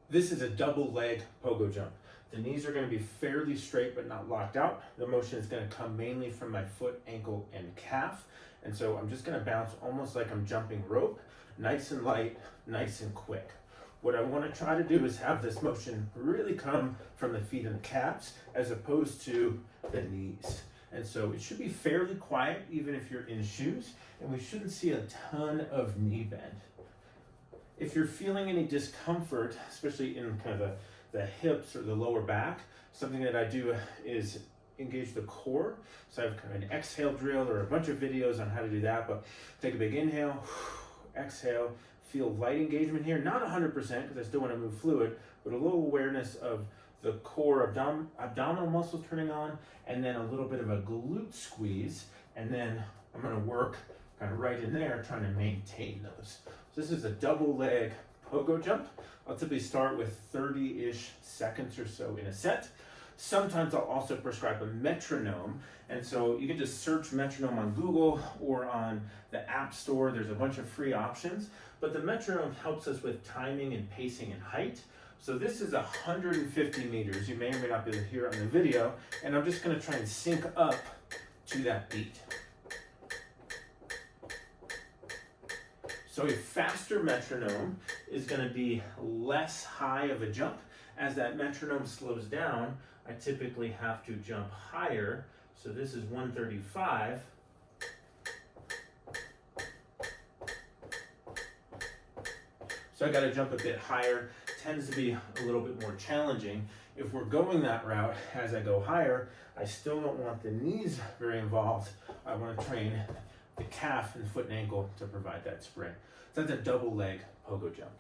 This is a double leg pogo jump. The knees are going to be fairly straight but not locked out. The motion is going to come mainly from my foot, ankle, and calf. And so I'm just going to bounce almost like I'm jumping rope, nice and light, nice and quick. What I want to try to do is have this motion really come from the feet and the calves as opposed to the knees. And so it should be fairly quiet even if you're in shoes, and we shouldn't see a ton of knee bend. If you're feeling any discomfort, especially in kind of the hips or the lower back, something that I do is engage the core. So I have kind of an exhale drill or a bunch of videos on how to do that, but take a big inhale, exhale, feel light engagement here, not 100% because I still want to move fluid, but a little awareness of the core abdominal muscles turning on, and then a little bit of a glute squeeze, and then I'm going to work kind of right in there trying to maintain those. So this is a double leg pogo jump. I'll typically start with 30-ish seconds or so in a set. Sometimes I'll also prescribe a metronome, and so you can just search metronome on Google or on the App Store. There's a bunch of free options, but the metronome helps us with timing and pacing and height. So this is 150 meters. You may or may not be able to hear it on the video, and I'm just going to try and sync up to that beat. So a faster metronome is going to be less high of a jump. As that metronome slows down, I typically have to jump higher. So this is 135. So I got to jump a bit higher. Tends to be a little bit more challenging. If we're going that route, as I go higher, I still don't want the knees very involved. I want to train the calf and foot and ankle to provide that spring. So that's a double leg pogo jump.